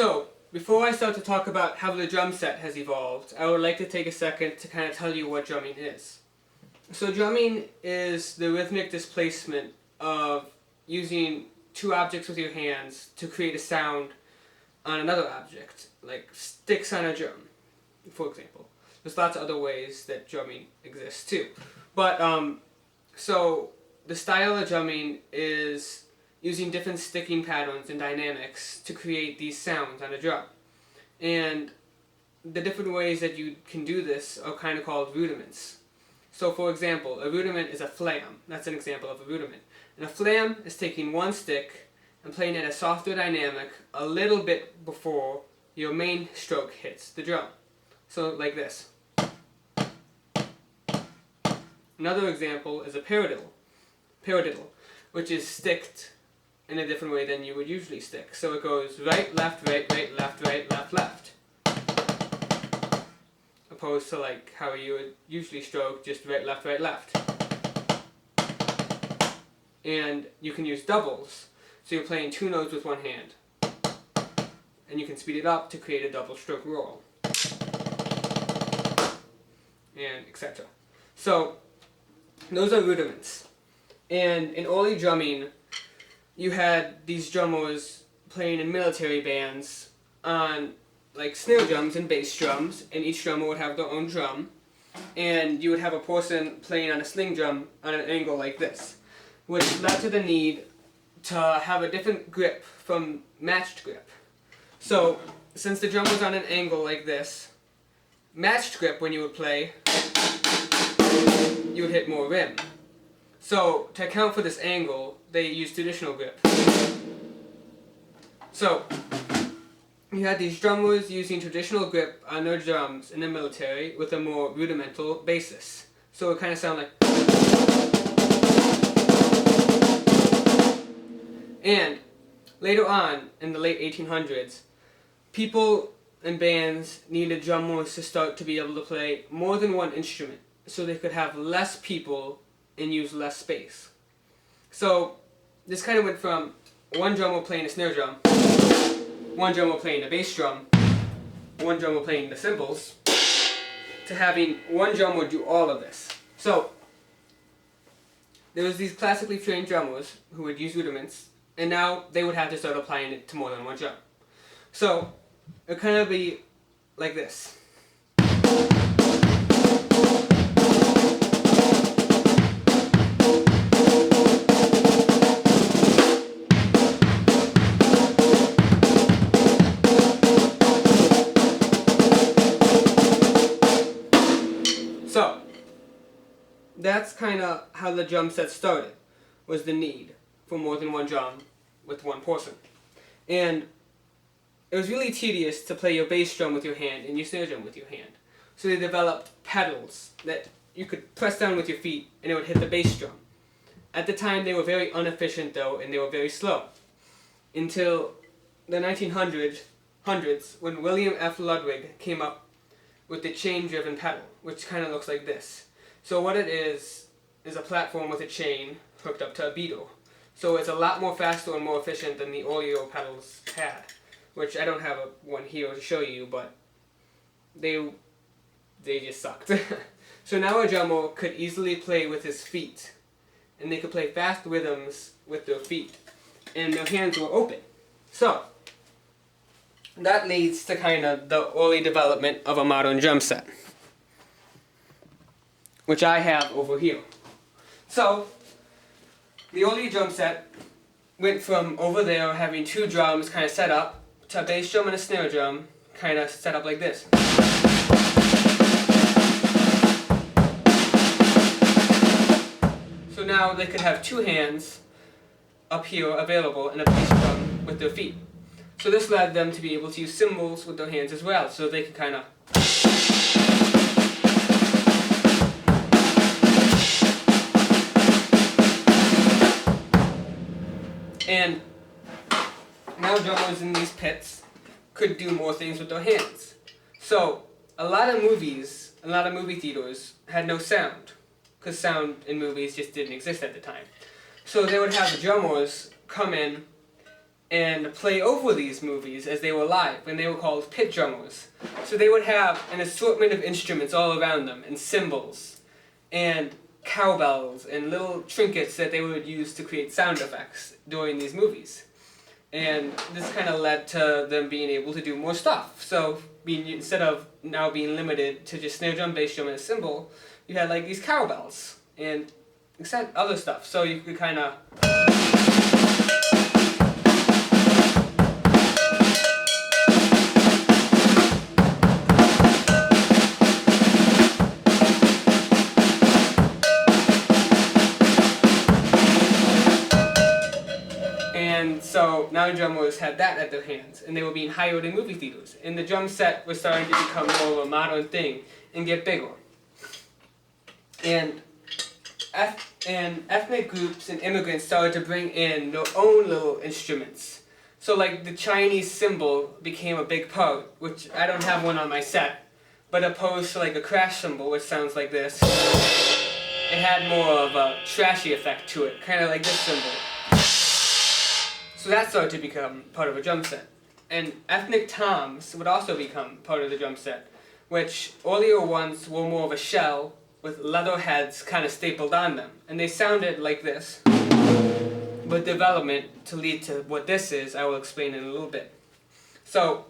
So, before I start to talk about how the drum set has evolved, I would like to take a second to kind of tell you what drumming is. So drumming is the rhythmic displacement of using two objects with your hands to create a sound on another object, like sticks on a drum, for example. There's lots of other ways that drumming exists too. But, so the style of drumming is using different sticking patterns and dynamics to create these sounds on a drum. And the different ways that you can do this are kind of called rudiments. So for example, a rudiment is a flam. That's an example of a rudiment. And a flam is taking one stick and playing at a softer dynamic a little bit before your main stroke hits the drum. So like this. Another example is a paradiddle, which is sticked in a different way than you would usually stick. So it goes right, left, right, right, left, right, left, left. Opposed to like how you would usually stroke, just right, left, right, left. And you can use doubles. So you're playing two notes with one hand. And you can speed it up to create a double stroke roll. And etc. So those are rudiments. And in early drumming, you had these drummers playing in military bands on like snare drums and bass drums, and each drummer would have their own drum, and you would have a person playing on a sling drum on an angle like this, which led to the need to have a different grip from matched grip. So since the drum was on an angle like this, matched grip when you would play, you would hit more rim. So to account for this angle, they used traditional grip. So you had these drummers using traditional grip on their drums in the military with a more rudimental basis. So it kind of sounded like. And later on, in the late 1800s, people and bands needed drummers to start to be able to play more than one instrument, so they could have less people and use less space. So this kind of went from one drummer playing a snare drum, one drummer playing a bass drum, one drummer playing the cymbals, to having one drummer do all of this. So there was these classically trained drummers who would use rudiments, and now they would have to start applying it to more than one drum. So it would kind of be like this. So that's kind of how the drum set started, was the need for more than one drum with one person. And it was really tedious to play your bass drum with your hand and your snare drum with your hand. So they developed pedals that you could press down with your feet and it would hit the bass drum. At the time they were very inefficient though, and they were very slow. Until the 1900s, when William F. Ludwig came up with the chain-driven pedal, which kind of looks like this. So what it is a platform with a chain hooked up to a beetle. So it's a lot more faster and more efficient than the earlier pedals had, which I don't have one here to show you, but they just sucked. So now a drummer could easily play with his feet, and they could play fast rhythms with their feet, and their hands were open. So that leads to kind of the early development of a modern drum set, which I have over here. So the early drum set went from over there having two drums kind of set up to a bass drum and a snare drum kind of set up like this. So now they could have two hands up here available and a bass drum with their feet. So this led them to be able to use cymbals with their hands as well, so they could kind of. And now drummers in these pits could do more things with their hands. So a lot of movie theaters had no sound, because sound in movies just didn't exist at the time. So they would have the drummers come in and play over these movies as they were live, and they were called pit drummers. So they would have an assortment of instruments all around them, and cymbals, and cowbells, and little trinkets that they would use to create sound effects during these movies. And this kind of led to them being able to do more stuff. So instead of now being limited to just snare drum, bass drum, and a cymbal, you had like these cowbells and other stuff. So you could kind of And so now drummers had that at their hands, and they were being hired in movie theaters. And the drum set was starting to become more of a modern thing and get bigger. And ethnic groups and immigrants started to bring in their own little instruments. So like the Chinese cymbal became a big part, which I don't have one on my set, but opposed to like a crash cymbal, which sounds like this, it had more of a trashy effect to it, kind of like this cymbal. So that started to become part of a drum set. And ethnic toms would also become part of the drum set, which earlier ones were more of a shell with leather heads kind of stapled on them. And they sounded like this. But development to lead to what this is, I will explain in a little bit. So,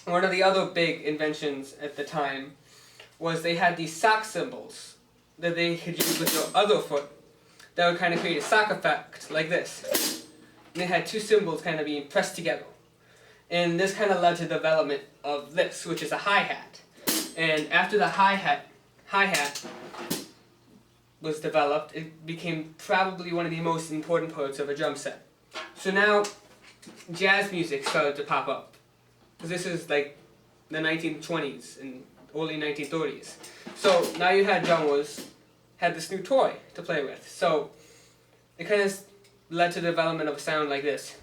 one of the other big inventions at the time was they had these sock cymbals that they could use with their other foot that would kind of create a sock effect like this. And they had two cymbals kind of being pressed together. And this kind of led to the development of this, which is a hi-hat. And after the hi-hat was developed, it became probably one of the most important parts of a drum set. So now, jazz music started to pop up. This is like the 1920s and early 1930s. So now you had drummers had this new toy to play with. So it kind of led to the development of a sound like this.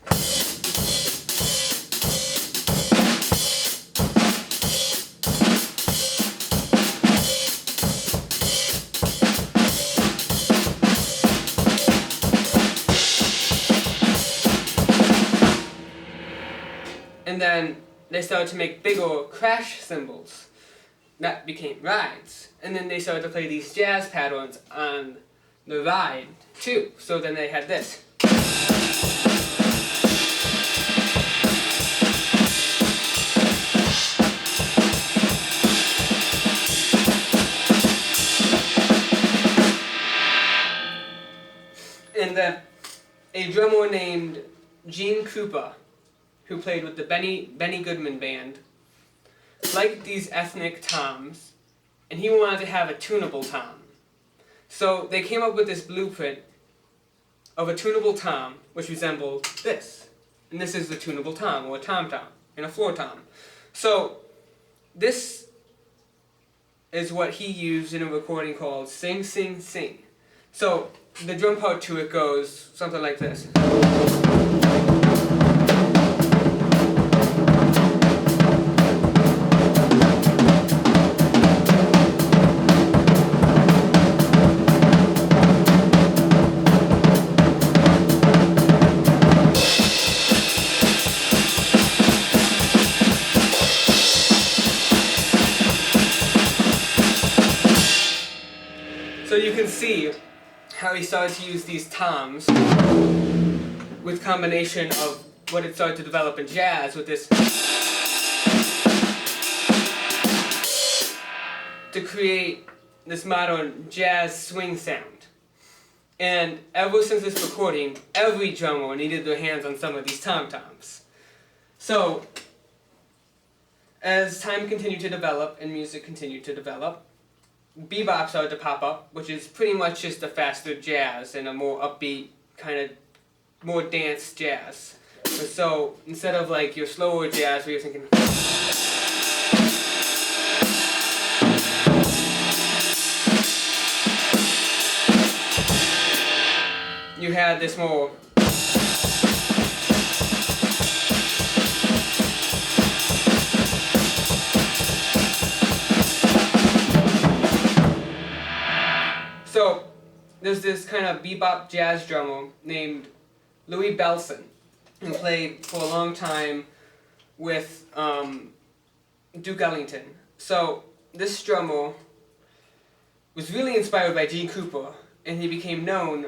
And then they started to make bigger crash cymbals. That became rides. And then they started to play these jazz patterns on the ride too. So then they had this. And then a drummer named Gene Krupa, who played with the Benny Goodman Band, liked these ethnic toms, and he wanted to have a tunable tom. So they came up with this blueprint of a tunable tom, which resembled this. And this is the tunable tom, or a tom-tom, and a floor tom. So this is what he used in a recording called Sing, Sing, Sing. So the drum part to it goes something like this. So you can see how he started to use these toms with combination of what it started to develop in jazz with this to create this modern jazz swing sound. And ever since this recording, every drummer needed their hands on some of these tom-toms. So as time continued to develop and music continued to develop, bebop started to pop up, which is pretty much just a faster jazz and a more upbeat, kind of more dance jazz. So instead of like your slower jazz where you're thinking, you had this more So there's this kind of bebop jazz drummer named Louis Bellson, who played for a long time with Duke Ellington. So this drummer was really inspired by Gene Krupa, and he became known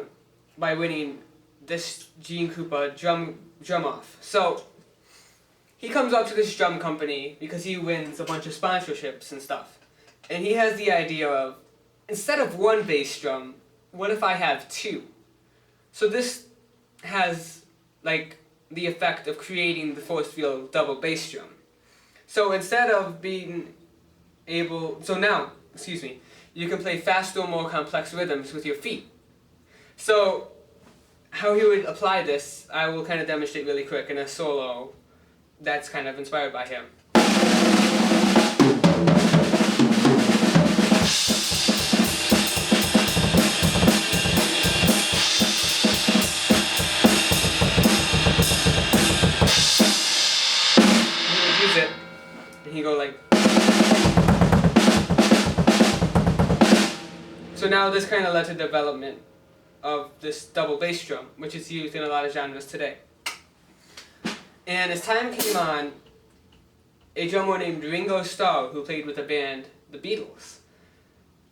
by winning this Gene Krupa drum off. So he comes up to this drum company because he wins a bunch of sponsorships and stuff. And he has the idea of, instead of one bass drum, what if I have two? So this has like the effect of creating the force field double bass drum. So instead of being able, you can play faster, more complex rhythms with your feet. So how he would apply this, I will kind of demonstrate really quick in a solo that's kind of inspired by him. He would use it, and he'd go like. So now this kind of led to development of this double bass drum, which is used in a lot of genres today. And as time came on, a drummer named Ringo Starr, who played with the band The Beatles,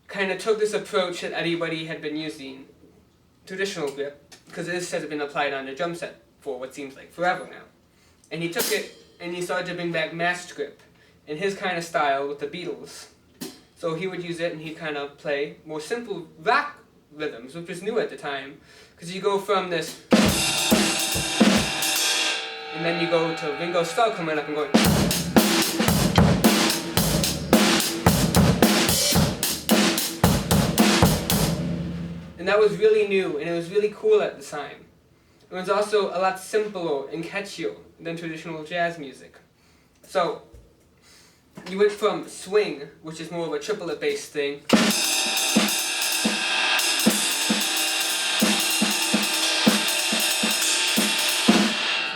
kind of took this approach that everybody had been using, traditional grip, because this has been applied on the drum set for what seems like forever now. And he took it and he started to bring back matched grip in his kind of style with the Beatles. So he would use it and he'd kind of play more simple rock rhythms, which was new at the time, because you go from this, and then you go to Ringo Starr coming up and going. And that was really new, and it was really cool at the time. It was also a lot simpler and catchier than traditional jazz music. So you went from swing, which is more of a triplet bass thing,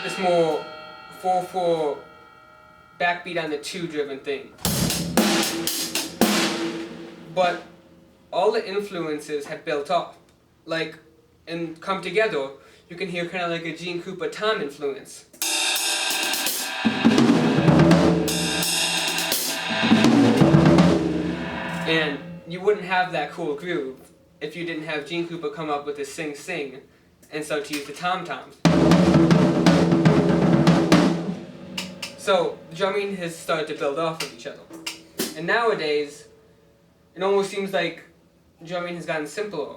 this more 4/4 backbeat on the 2 driven thing. But all the influences had built up, like, and come together. You can hear kind of like a Gene Krupa tom influence. And you wouldn't have that cool groove if you didn't have Gene Krupa come up with this sing-sing and start to use the tom-toms. So drumming has started to build off of each other. And nowadays, it almost seems like drumming has gotten simpler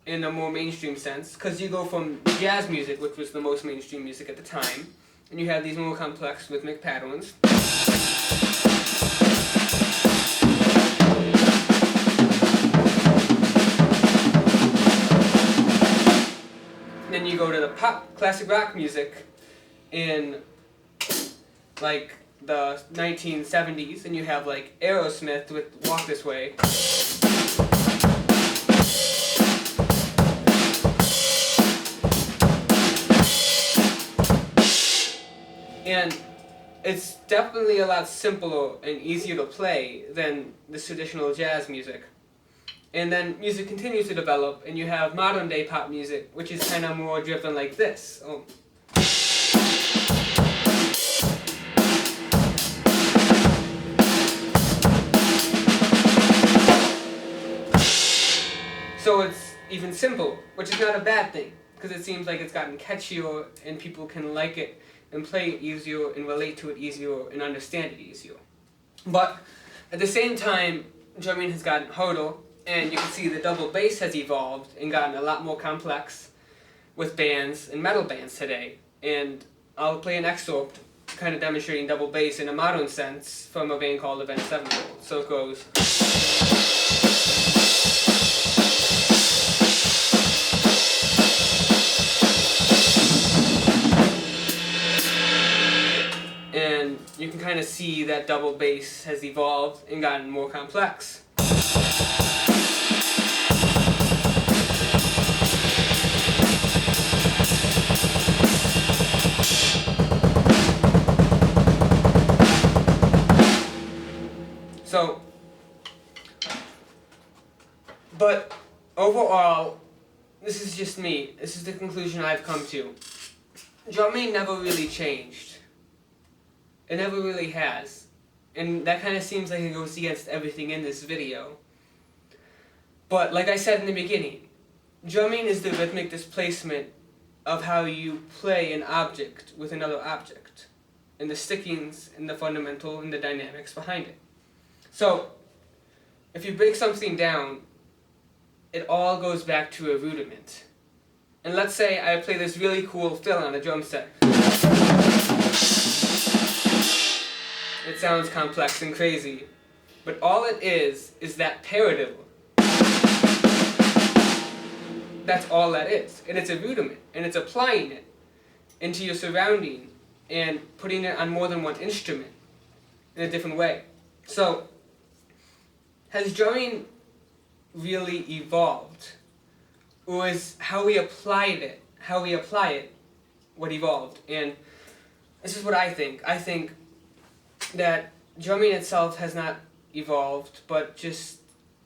in a more mainstream sense, because you go from jazz music, which was the most mainstream music at the time, and you have these more complex rhythmic patterns. Then you go to the pop, classic rock music in like the 1970s, and you have like Aerosmith with Walk This Way. And it's definitely a lot simpler and easier to play than this traditional jazz music. And then music continues to develop, and you have modern day pop music, which is kind of more driven like this. Oh. So it's even simple, which is not a bad thing, because it seems like it's gotten catchier and people can like it and play it easier and relate to it easier and understand it easier. But at the same time, drumming has gotten harder, and you can see the double bass has evolved and gotten a lot more complex with bands and metal bands today. And I'll play an excerpt kind of demonstrating double bass in a modern sense from a band called Avenged Sevenfold. So it goes. And you can kind of see that double bass has evolved and gotten more complex. So, but overall, this is just me. This is the conclusion I've come to. drumming never really changed. It never really has. And that kind of seems like it goes against everything in this video. But like I said in the beginning, drumming is the rhythmic displacement of how you play an object with another object, and the stickings and the fundamental and the dynamics behind it. So, if you break something down, it all goes back to a rudiment. And let's say I play this really cool fill on a drum set. It sounds complex and crazy, but all it is that paradiddle. That's all that is. And it's a rudiment, and it's applying it into your surrounding and putting it on more than one instrument in a different way. So, has drumming really evolved? Or is how we apply it, what evolved? And this is what I think. I think that drumming itself has not evolved, but just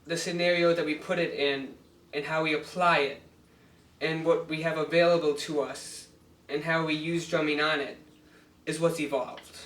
the scenario that we put it in and how we apply it and what we have available to us and how we use drumming on it is what's evolved.